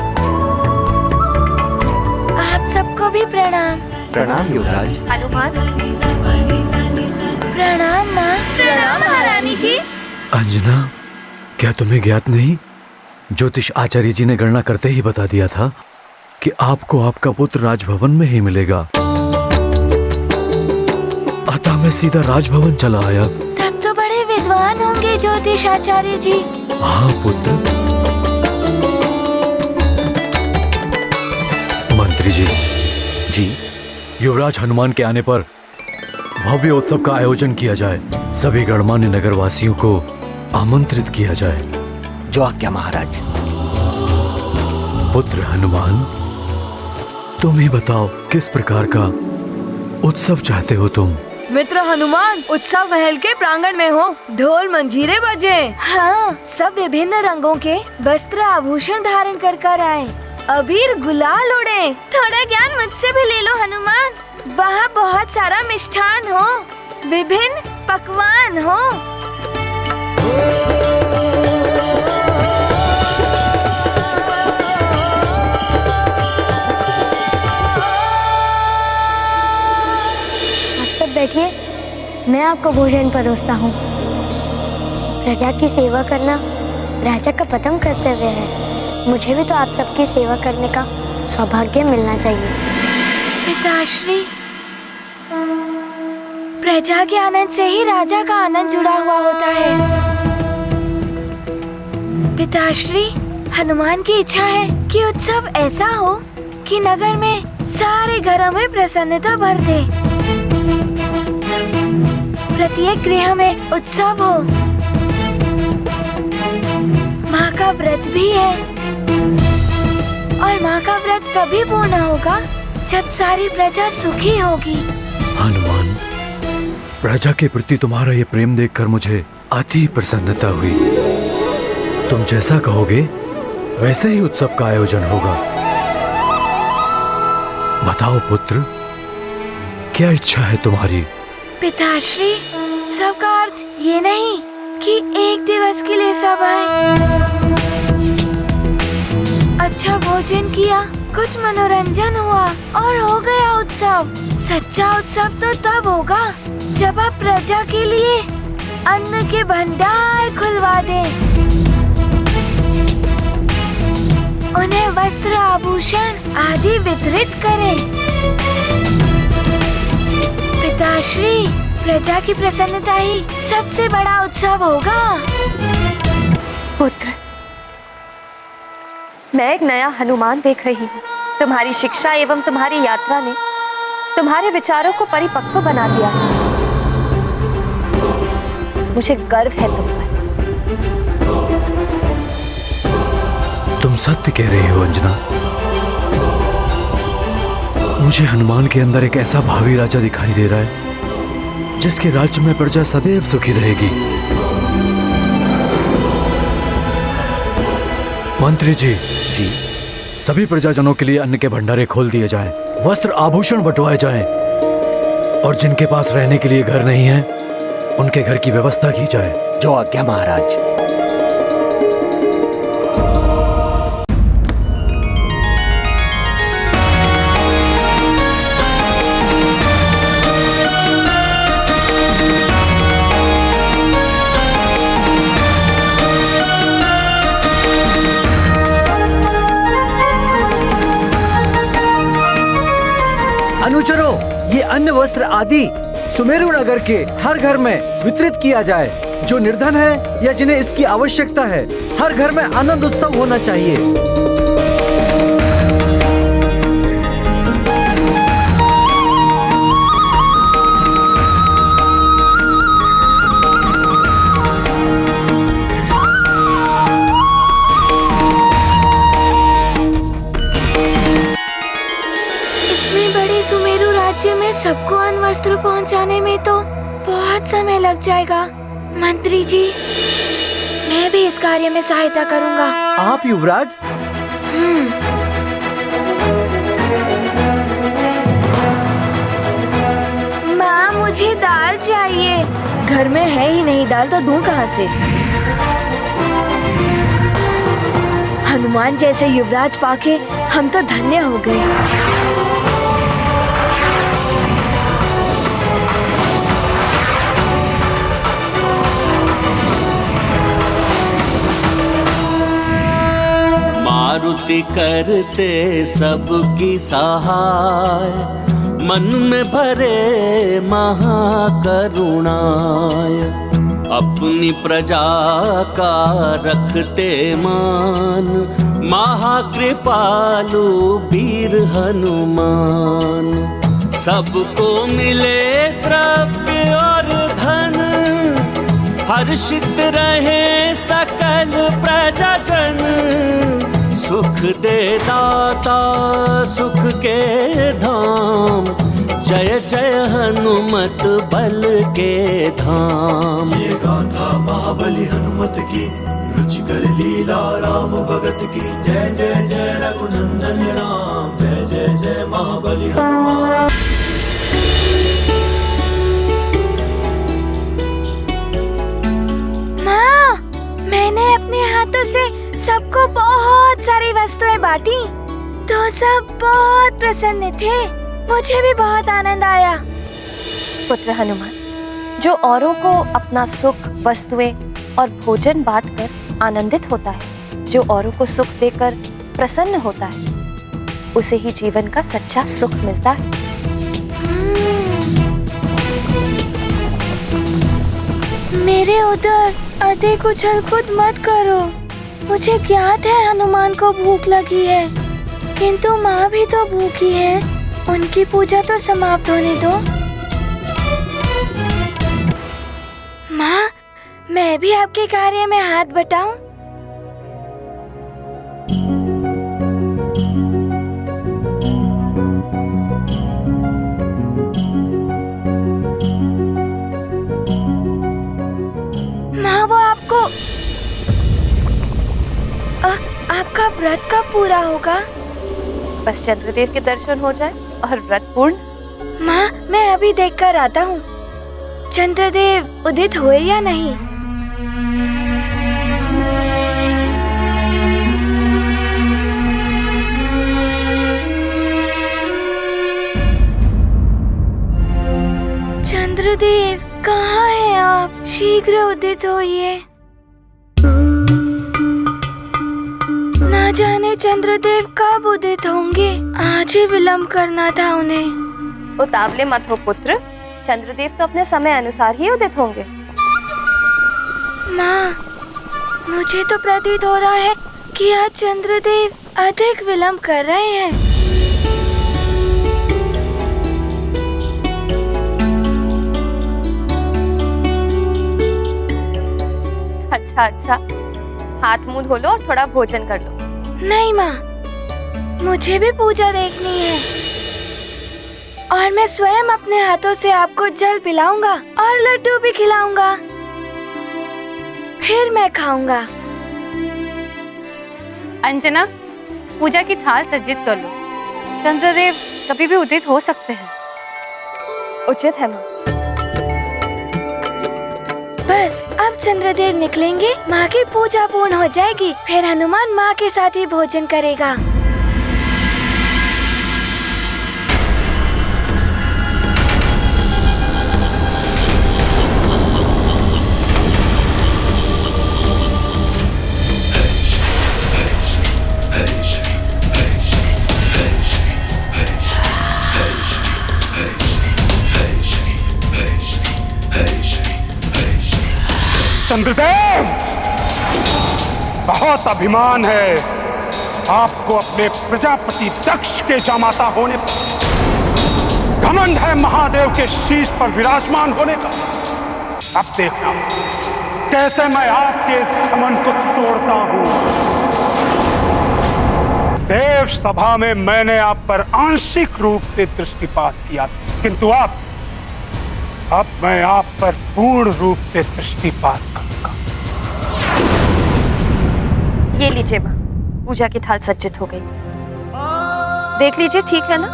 आप सबको भी प्रणाम। प्रणाम युवराज। हनुमान। प्रणाम माँ। प्रणाम महारानी जी। अंजना, क्या तुम्हें ज्ञात नहीं, ज्योतिष आचार्य जी ने गणना करते ही बता दिया था कि आपको आपका पुत्र राजभवन में ही मिलेगा। अतः मैं सीधा राजभवन चला आया। तब तो बड़े विद्वान होंगे ज्योतिष आचार्य जी। हाँ पुत्र। मंत्री जी। जी। युवराज हनुमान के आने पर भव्य उत्सव का आयोजन किया जाए। सभी गणमान्य नगरवासियों को आमंत्रित किया जाए। जो आज्ञा महाराज। पुत्र हनुमान, तुम ही बताओ किस प्रकार का उत्सव चाहते हो तुम? मित्र हनुमान, उत्सव महल के प्रांगण में हो, ढोल मंजीरे बजे। हाँ, सब विभिन्न रंगों के वस्त्र आभूषण धारण कर कर आए। अबीर गुलाल उड़े। थोड़ा ज्ञान मुझसे भी ले लो हनुमान। वहाँ बहुत सारा मिष्ठान हो, विभिन्न पकवान हो। आप सब बैठिए, मैं आपको भोजन परोसता हूँ। प्रजा की सेवा करना राजा का प्रथम कर्तव्य है। मुझे भी तो आप सबकी सेवा करने का सौभाग्य मिलना चाहिए। पिताश्री, प्रजा के आनंद से ही राजा का आनंद जुड़ा हुआ होता है। पिताश्री, हनुमान की इच्छा है कि उत्सव ऐसा हो कि नगर में सारे घरों में प्रसन्नता भर दे। प्रत्येक गृह में उत्सव हो। माँ का व्रत भी है और माँ का व्रत तभी पूर्ण होगा जब सारी प्रजा सुखी होगी। हनुमान, प्रजा के प्रति तुम्हारा ये प्रेम देखकर मुझे अति प्रसन्नता हुई। तुम जैसा कहोगे वैसे ही उत्सव का आयोजन होगा। बताओ पुत्र, क्या इच्छा है तुम्हारी? पिताश्री, उत्सव का अर्थ ये नहीं कि एक दिवस के लिए सब आए। अच्छा भोजन किया, कुछ मनोरंजन हुआ और हो गया उत्सव। सच्चा उत्सव तो तब होगा जब आप प्रजा के लिए अन्न के भंडार खुलवा दें, उन्हें वस्त्र आभूषण आदि वितरित करें। पिताश्री, प्रजा की प्रसन्नता ही सबसे बड़ा उत्सव होगा। पुत्र, मैं एक नया हनुमान देख रही हूँ। तुम्हारी शिक्षा एवं तुम्हारी यात्रा ने तुम्हारे विचारों को परिपक्व बना दिया है। मुझे गर्व है तुम पर। तुम सत्य कह रही हो अंजना। मुझे हनुमान के अंदर एक ऐसा भावी राजा दिखाई दे रहा है जिसके राज्य में प्रजा सदैव सुखी रहेगी। मंत्री जी, सभी प्रजाजनों के लिए अन्न के भंडारे खोल दिए जाएं, वस्त्र आभूषण बंटवाए जाएं और जिनके पास रहने के लिए घर नहीं है उनके घर की व्यवस्था की जाए। जो आज्ञा महाराज। अनुचरों, ये अन्न वस्त्र आदि सुमेरु नगर के हर घर में वितरित किया जाए। जो निर्धन है या जिन्हें इसकी आवश्यकता है, हर घर में आनंद उत्सव होना चाहिए। में सबको अन्न वस्त्र पहुंचाने में तो बहुत समय लग जाएगा। मंत्री जी, मैं भी इस कार्य में सहायता करूंगा। आप युवराज? माँ, मुझे दाल चाहिए। घर में है ही नहीं दाल, तो दूं कहाँ से? हनुमान जैसे युवराज पाके हम तो धन्य हो गए। मारुति करते सबकी सहाय, मन में भरे महाकरुणाय। अपनी प्रजा का रखते मान, महाकृपालु वीर हनुमान। सबको मिले द्रव्य और धन, हर्षित रहे सकल प्रजाजन। सुख दे दाता सुख के धाम, जय जय हनुमत बल के धाम। ये गाथा महाबली हनुमत की, रुचिकर लीला राम भगत की। जय जय जय रघुनंदन राम, जय जय जय महाबली हनुमान। माँ, मैंने अपने हाथों से सबको बहुत सारी वस्तुएं बांटी, तो सब बहुत प्रसन्न थे। मुझे भी बहुत आनंद आया। पुत्र हनुमान, जो औरों को अपना सुख, वस्तुएं और भोजन बांटकर आनंदित होता है, जो औरों को सुख देकर प्रसन्न होता है, उसे ही जीवन का सच्चा सुख मिलता है। मेरे उधर अधिक उछल कूद मत करो। मुझे ज्ञात है हनुमान को भूख लगी है, किंतु माँ भी तो भूखी है। उनकी पूजा तो समाप्त होने दो। माँ, मैं भी आपके कार्य में हाथ बटाऊं? माँ, वो आपको आपका व्रत कब पूरा होगा? बस चंद्रदेव के दर्शन हो जाए और व्रत पूर्ण। माँ, मैं अभी देखकर आता हूँ चंद्रदेव उदित हुए या नहीं। चंद्रदेव कहाँ हैं आप? शीघ्र उदित होइए। ना जाने चंद्रदेव कब उदित होंगे। आज ही विलंब करना था उन्हें। उतावले मत हो पुत्र, चंद्रदेव तो अपने समय अनुसार ही उदित होंगे। माँ, मुझे तो प्रतीत हो रहा है कि आज चंद्रदेव अधिक विलंब कर रहे हैं। अच्छा, हाथ मुंह धो लो और थोड़ा भोजन कर लो। नहीं माँ, मुझे भी पूजा देखनी है और मैं स्वयं अपने हाथों से आपको जल पिलाऊंगा और लड्डू भी खिलाऊंगा। फिर मैं खाऊंगा। अंजना, पूजा की थाल सज्जित कर लो। चंद्रदेव कभी भी उदित हो सकते हैं। उचित है माँ। बस अब चंद्रदेव निकलेंगे, माँ की पूजा पूर्ण हो जाएगी। फिर हनुमान माँ के साथ ही भोजन करेगा। चंद्रदेव, बहुत अभिमान है आपको अपने प्रजापति दक्ष के जामाता होने पर। घमंड है महादेव के शीश पर विराजमान होने का। अब देखना कैसे मैं आपके घमंड को तोड़ता हूं। देव सभा में मैंने आप पर आंशिक रूप से दृष्टिपात किया, किंतु अब मैं आप पर पूर्ण रूप से दृष्टिपात करूंगा। ये लीजिए माँ, पूजा की थाल सज्जित हो गई। देख लीजिए, ठीक है ना?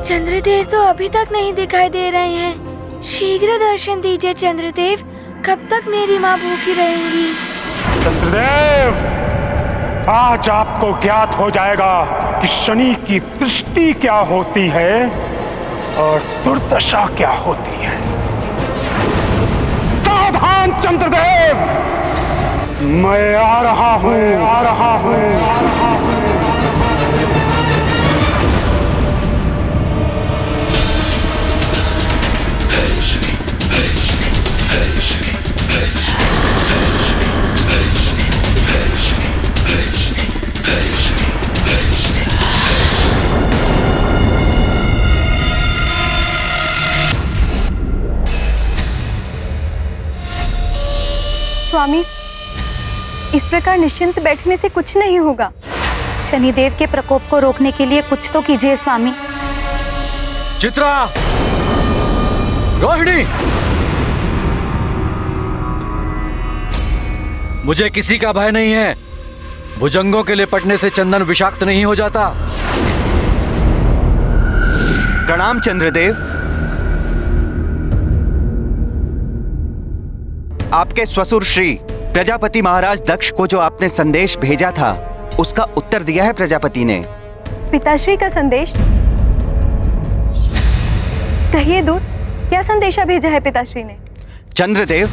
चंद्रदेव तो अभी तक नहीं दिखाई दे रहे हैं। शीघ्र दर्शन दीजिए चंद्रदेव। कब तक मेरी माँ भूखी रहेंगी? चंद्रदेव, आज आपको ज्ञात हो जाएगा कि शनि की दृष्टि क्या होती है और दुर्दशा क्या होती है। सावधान चंद्रदेव, मैं आ रहा हूँ। स्वामी, इस प्रकार निश्चिंत बैठने से कुछ नहीं होगा। शनिदेव के प्रकोप को रोकने के लिए कुछ तो कीजिए स्वामी। चित्रा, रोहिणी, मुझे किसी का भय नहीं है। भुजंगों के लिपटने से चंदन विषाक्त नहीं हो जाता। प्रणाम चंद्रदेव। आपके ससुर श्री प्रजापति महाराज दक्ष को जो आपने संदेश भेजा था, उसका उत्तर दिया है प्रजापति ने। पिताश्री का संदेश? कहिए दूत, क्या संदेशा भेजा है पिताश्री ने? चंद्रदेव,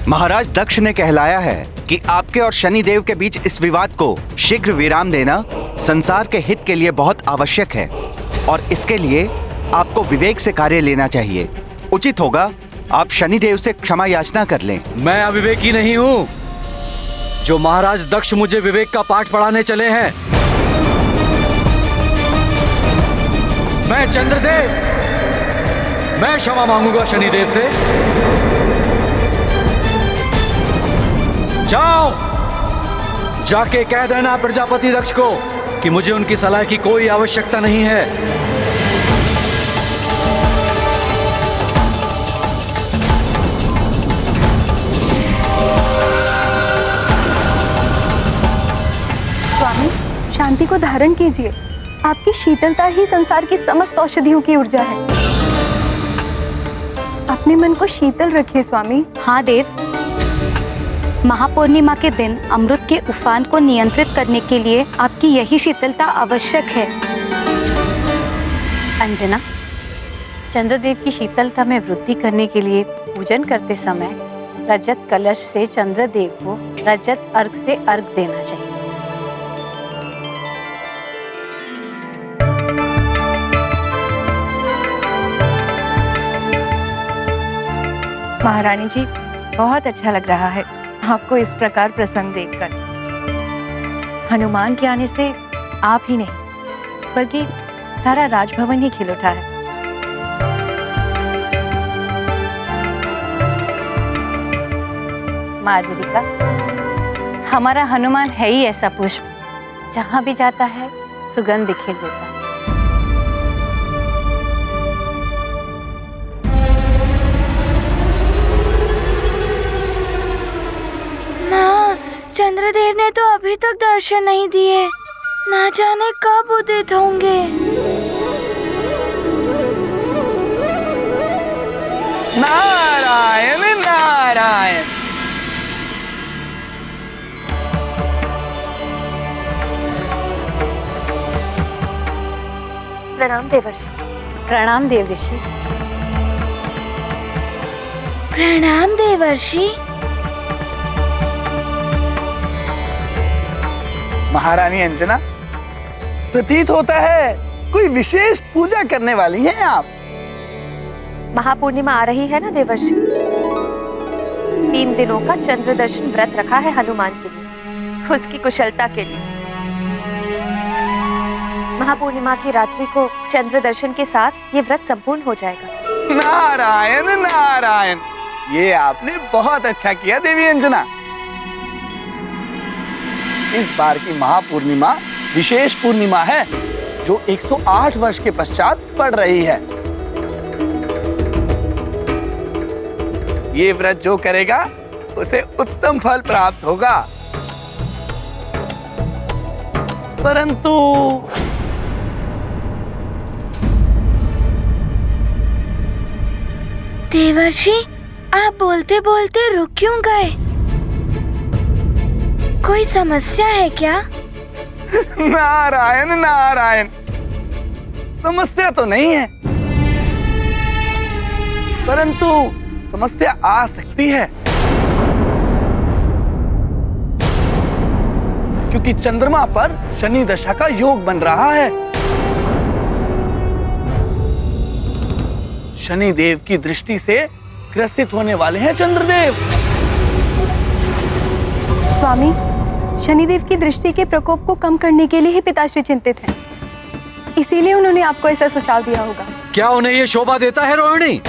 महाराज दक्ष ने कहलाया है कि आपके और शनिदेव के बीच इस विवाद को शीघ्र विराम देना संसार के हित के लिए बहुत आवश्यक है और इसके लिए आपको विवेक से कार्य लेना चाहिए। उचित होगा आप शनिदेव से क्षमा याचना कर लें। मैं अविवेकी नहीं हूं। जो महाराज दक्ष मुझे विवेक का पाठ पढ़ाने चले हैं, मैं चंद्रदेव, मैं क्षमा मांगूंगा शनिदेव से। जाओ, जाके कह देना प्रजापति दक्ष को कि मुझे उनकी सलाह की कोई आवश्यकता नहीं है। शांति को धारण कीजिए। आपकी शीतलता ही संसार की समस्त औषधियों की ऊर्जा है। आप अपने मन को शीतल रखिए स्वामी। हाँ देव, महापूर्णिमा के दिन अमृत के उफान को नियंत्रित करने के लिए आपकी यही शीतलता आवश्यक है। अंजना, चंद्रदेव की शीतलता में वृद्धि करने के लिए पूजन करते समय रजत कलश से चंद्रदेव को रजत अर्घ से अर्घ देना चाहिए। महारानी जी, बहुत अच्छा लग रहा है आपको इस प्रकार प्रसन्न देखकर। हनुमान के आने से आप ही नहीं बल्कि सारा राजभवन ही खिल उठा है। मार्जरिका, हमारा हनुमान है ही ऐसा पुष्प, जहां भी जाता है सुगंध बिखेर देता है। माँ, चंद्रदेव ने तो अभी तक दर्शन नहीं दिए, ना जाने कब उदित होंगे। नारायण नारायण। प्रणाम देवर्षि। प्रणाम देव ऋषि। प्रणाम देवर्षि। महारानी अंजना, प्रतीत होता है कोई विशेष पूजा करने वाली हैं आप। महापूर्णिमा आ रही है ना देवर्षि। 3 दिनों का चंद्र दर्शन व्रत रखा है हनुमान के लिए, उसकी कुशलता के लिए। महापूर्णिमा की रात्रि को चंद्र दर्शन के साथ ये व्रत संपूर्ण हो जाएगा। नारायण नारायण, ये आपने बहुत अच्छा किया देवी अंजना। इस बार की महापूर्णिमा विशेष पूर्णिमा है जो 108 वर्ष के पश्चात पड़ रही है। ये व्रत जो करेगा उसे उत्तम फल प्राप्त होगा। परंतु देवर्षि, आप बोलते बोलते रुक क्यों गए? कोई समस्या है क्या? नारायण नारायण, समस्या तो नहीं है, परंतु समस्या आ सकती है, क्योंकि चंद्रमा पर शनि दशा का योग बन रहा है। शनि देव की दृष्टि से ग्रसित होने वाले हैं चंद्रदेव। स्वामी, शनिदेव की दृष्टि के प्रकोप को कम करने के लिए ही पिताश्री चिंतित हैं। इसीलिए उन्होंने आपको ऐसा सुझाव दिया होगा। क्या उन्हें ये शोभा देता है रोहिणी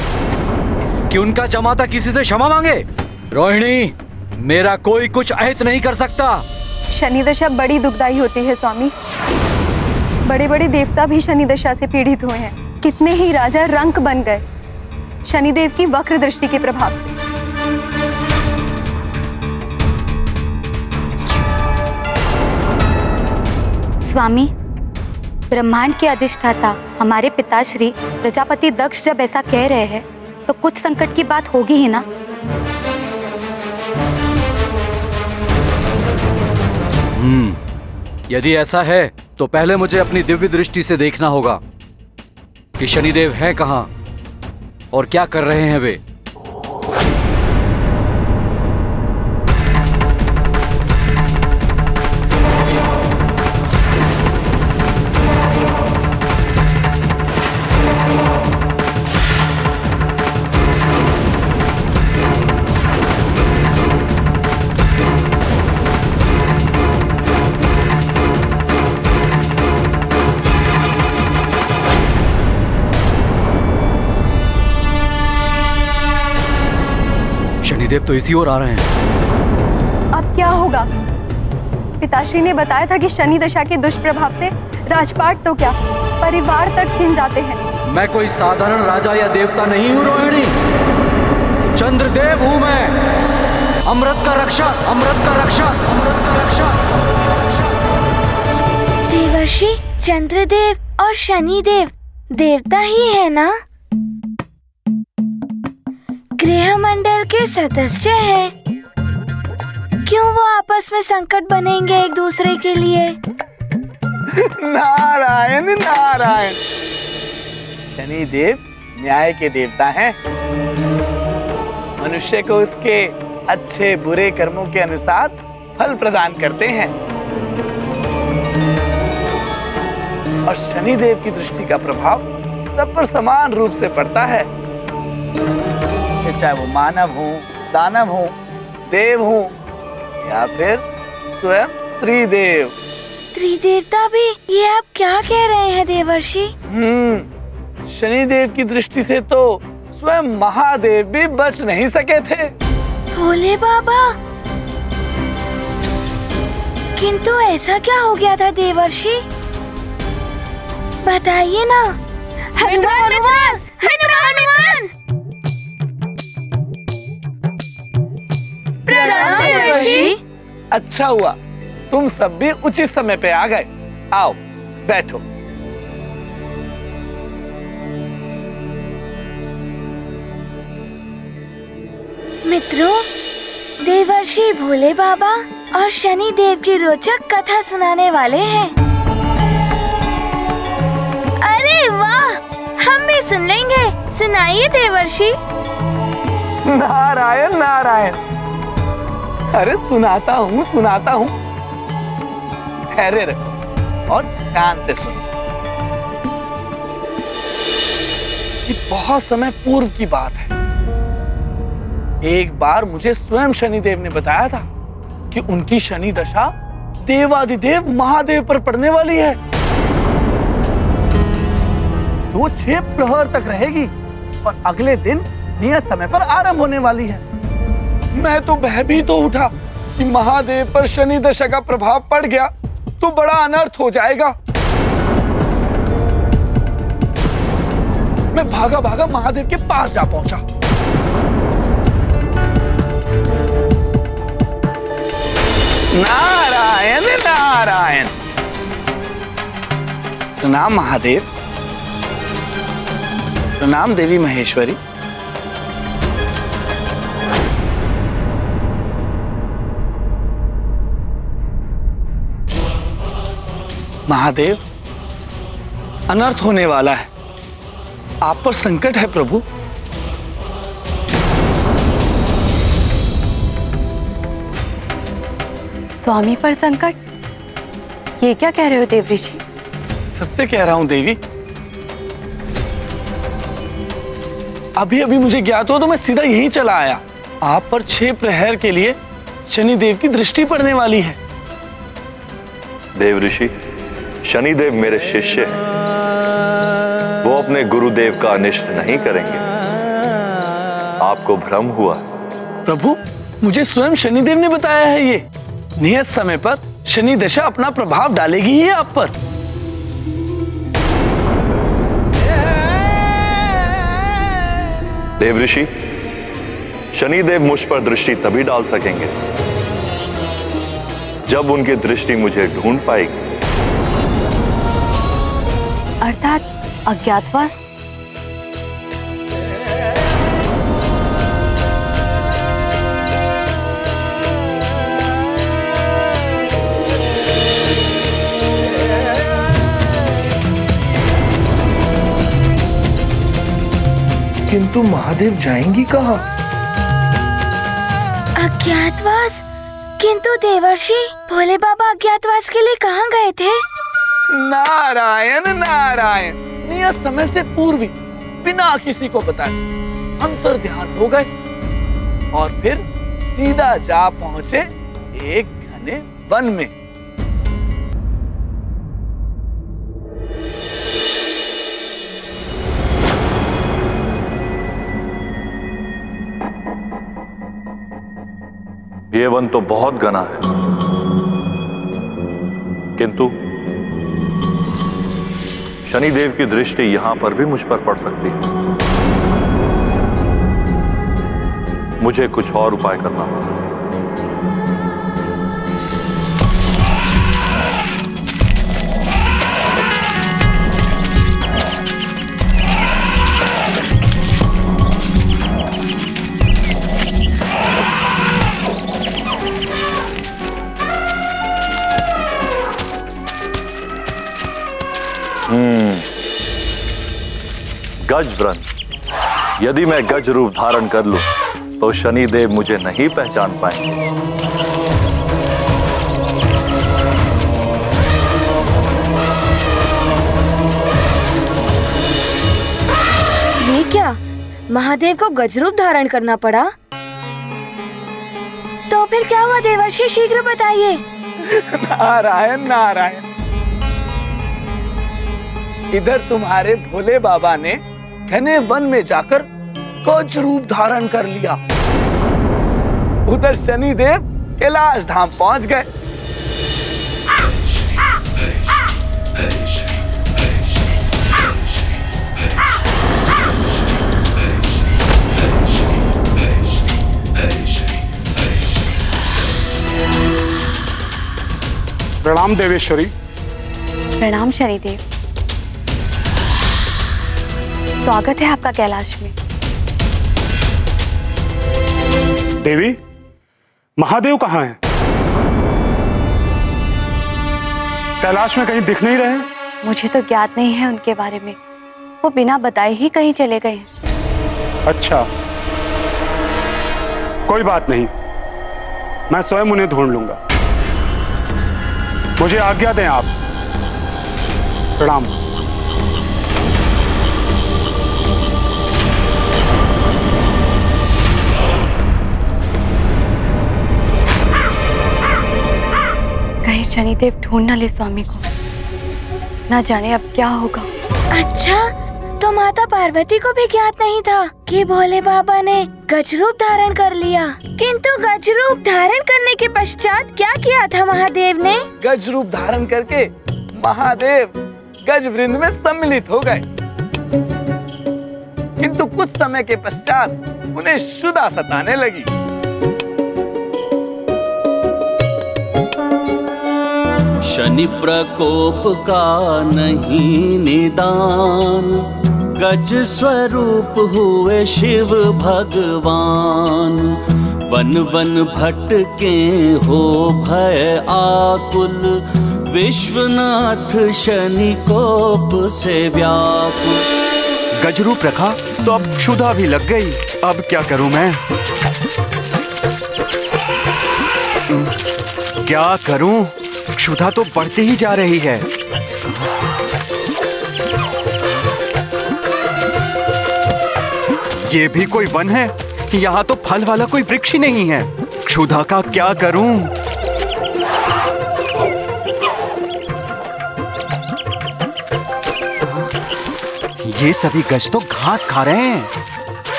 कि उनका जमाता किसी से क्षमा मांगे? रोहिणी, मेरा कोई कुछ अहित नहीं कर सकता। शनि दशा बड़ी दुखदाई होती है स्वामी। बड़े बड़े देवता भी शनि दशा से पीड़ित हुए हैं। कितने ही राजा रंक बन गए शनिदेव की वक्र दृष्टि के प्रभाव से। स्वामी, ब्रह्मांड के अधिष्ठाता हमारे पिताश्री प्रजापति दक्ष जब ऐसा कह रहे हैं तो कुछ संकट की बात होगी ही ना। यदि ऐसा है तो पहले मुझे अपनी दिव्य दृष्टि से देखना होगा कि शनिदेव हैं कहां और क्या कर रहे हैं वे। शनिदेव तो इसी ओर आ रहे हैं। अब क्या होगा? पिताश्री ने बताया था कि शनि दशा के दुष्प्रभाव से राजपाट तो क्या परिवार तक छिन जाते हैं। मैं कोई साधारण राजा या देवता नहीं हूँ रोहिणी, चंद्रदेव हूँ मैं। अमृत का रक्षा, अमृत का रक्षा, अमृत का रक्षा। देवर्षि, चंद्रदेव और शनिदेव देवता ही है ना? गृह मंडल के सदस्य हैं। क्यों वो आपस में संकट बनेंगे एक दूसरे के लिए? नारायण नारायण। शनिदेव न्याय के देवता हैं। मनुष्य को उसके अच्छे बुरे कर्मों के अनुसार फल प्रदान करते हैं और शनिदेव की दृष्टि का प्रभाव सब पर समान रूप से पड़ता है, चाहे वो मानव हो, दानव हो, देव हो या फिर स्वयं त्रिदेव। त्रिदेवता भी? ये आप क्या कह रहे हैं देवर्षि? शनिदेव की दृष्टि से तो स्वयं महादेव भी बच नहीं सके थे। भोले बाबा, किंतु ऐसा क्या हो गया था देवर्षि? बताइए ना। हनुमान हनुमान हनुमान हनुमान। प्रणाम देवर्षि। अच्छा हुआ तुम सब भी उचित समय पे आ गए। आओ बैठो। मित्रों, देवर्षि भोले बाबा और शनि देव की रोचक कथा सुनाने वाले हैं। अरे वाह, हम भी सुन लेंगे। सुनाइए देवर्षि। नारायण नारायण। अरे सुनाता हूँ। ठहरे रहो और ध्यान से सुनो। ये बहुत समय पूर्व की बात है। एक बार मुझे स्वयं शनिदेव ने बताया था कि उनकी शनि दशा देवादिदेव महादेव पर पड़ने वाली है, जो 6 प्रहर तक रहेगी और अगले दिन नियत समय पर आरंभ होने वाली है। मैं तो भयभीत हो उठा कि महादेव पर शनि दशा का प्रभाव पड़ गया तो बड़ा अनर्थ हो जाएगा। मैं भागा भागा महादेव के पास जा पहुंचा। नारायण नारायण। प्रणाम महादेव। प्रणाम देवी महेश्वरी। महादेव, अनर्थ होने वाला है। आप पर संकट है प्रभु। स्वामी पर संकट? ये क्या कह रहे हो देव ऋषि? सत्य कह रहा हूं देवी। अभी अभी मुझे ज्ञात हो तो मैं सीधा यहीं चला आया। आप पर 6 प्रहर के लिए शनिदेव की दृष्टि पड़ने वाली है। देव ऋषि, शनिदेव मेरे शिष्य हैं। वो अपने गुरुदेव का अनिष्ट नहीं करेंगे। आपको भ्रम हुआ। प्रभु, मुझे स्वयं शनिदेव ने बताया है ये। नियत समय पर शनि दशा अपना प्रभाव डालेगी ही आप पर। देव ऋषि, शनिदेव मुझ पर दृष्टि तभी डाल सकेंगे जब उनकी दृष्टि मुझे ढूंढ पाएगी। अर्थात अज्ञातवास? किंतु महादेव जाएंगी कहाँ? अज्ञातवास? किंतु देवर्षि, भोले बाबा अज्ञातवास के लिए कहाँ गए थे? नारायण नारायण। नियत समय से पूर्व ही बिना किसी को बताए अंतर ध्यान हो गए और फिर सीधा जा पहुंचे एक घने वन में। ये वन तो बहुत घना है, किंतु शनिदेव की दृष्टि यहां पर भी मुझ पर पड़ सकती है। मुझे कुछ और उपाय करना होगा। राजवृंद, यदि मैं गज रूप धारण कर लूं तो शनिदेव मुझे नहीं पहचान पाएंगे। ये क्या, महादेव को गजरूप धारण करना पड़ा? तो फिर क्या हुआ देवर्षि, शीघ्र बताइए। नारायण नारायण, इधर तुम्हारे भोले बाबा ने घने वन में जाकर गज रूप धारण कर लिया, उधर शनिदेव कैलाश धाम पहुंच गए। प्रणाम देवेश्वरी। प्रणाम शनिदेव, स्वागत है आपका कैलाश में। देवी, महादेव कहाँ हैं? कैलाश में कहीं दिख नहीं रहे। मुझे तो ज्ञात नहीं है उनके बारे में, वो बिना बताए ही कहीं चले गए हैं। अच्छा, कोई बात नहीं, मैं स्वयं उन्हें ढूंढ लूंगा। मुझे आज्ञा दें आप। प्रणाम। कहीं शनिदेव ढूंढ न ले स्वामी को, न जाने अब क्या होगा। अच्छा, तो माता पार्वती को भी ज्ञात नहीं था कि भोले बाबा ने गजरूप धारण कर लिया। किंतु गजरूप धारण करने के पश्चात क्या किया था महादेव ने? गज रूप धारण करके महादेव गज वृंद में सम्मिलित हो गए, किंतु कुछ समय के पश्चात उन्हें क्षुधा सताने लगी। शनि प्रकोप का नहीं निदान, गज स्वरूप हुए शिव भगवान। वन वन भटके हो भय आकुल, विश्वनाथ शनि कोप से व्याकुल। गजरूप रखा तो अब क्षुधा भी लग गई, अब क्या करूं मैं? क्या करूं? क्षुधा तो बढ़ती ही जा रही है। ये भी कोई वन है? यहाँ तो फल वाला कोई वृक्ष ही नहीं है। क्षुधा का क्या करूं? ये सभी गज तो घास खा रहे हैं।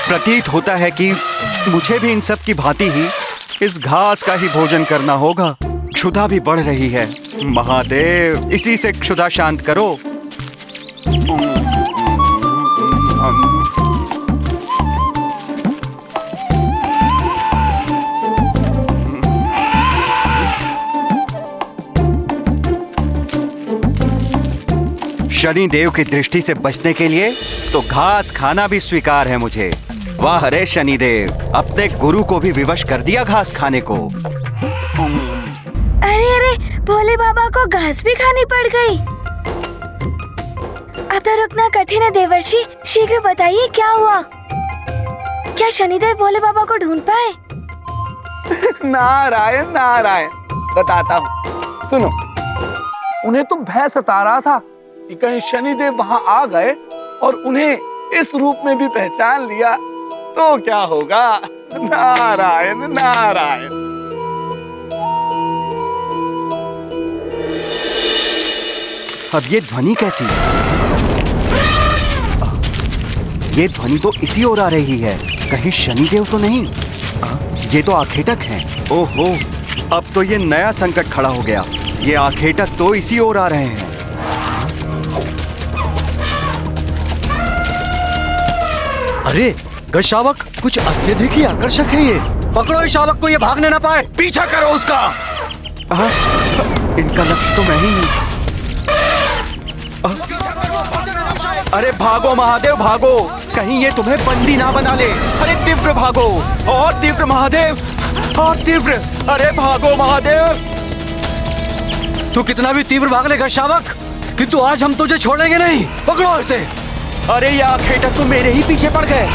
प्रतीत होता है कि मुझे भी इन सब की भांति ही इस घास का ही भोजन करना होगा। क्षुधा भी बढ़ रही है। महादेव, इसी से क्षुधा शांत करो। शनि देव की दृष्टि से बचने के लिए तो घास खाना भी स्वीकार है मुझे। वाह रे शनि देव, अपने गुरु को भी विवश कर दिया घास खाने को। अरे अरे, भोले बाबा को घास भी खानी पड़ गई। अब तो रुकना कठिन है देवर्षि, शीघ्र बताइए क्या हुआ। क्या शनिदेव भोले बाबा को ढूंढ पाए? नारायण नारायण, बताता हूँ, सुनो। उन्हें तो भय सता रहा था कि कहीं शनिदेव वहां आ गए और उन्हें इस रूप में भी पहचान लिया तो क्या होगा। नारायण नारायण। अब ये ध्वनि कैसी? ये ध्वनि तो इसी ओर आ रही है, कहीं शनिदेव तो नहीं? ये तो आखेटक हैं। ओहो, अब तो ये नया संकट खड़ा हो गया। ये आखेटक तो इसी ओर आ रहे हैं। अरे गज शावक, कुछ अत्यधिक ही आकर्षक है ये। पकड़ो इस शावक को, ये भागने ना पाए। पीछा करो उसका। इनका लक्ष्य तो मैं ही हूं। अरे भागो महादेव भागो, कहीं ये तुम्हें बंदी ना बना ले। अरे तीव्र भागो, और तीव्र महादेव, और तीव्र। अरे भागो महादेव। तू कितना भी तीव्र भाग ले गज शावक, किंतु आज हम तुझे छोड़ेंगे नहीं। पकड़ो इसे। अरे ये आखेटक तो मेरे ही पीछे पड़ गए।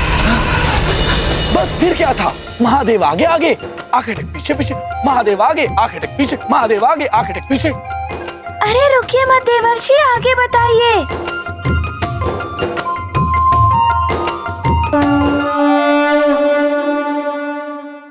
बस फिर क्या था, महादेव आगे आगे आखेटक पीछे पीछे, महादेव आगे आखेटक पीछे, महादेव आगे आखेटक पीछे। अरे रुकिए मत देवर्षि, आगे बताइए।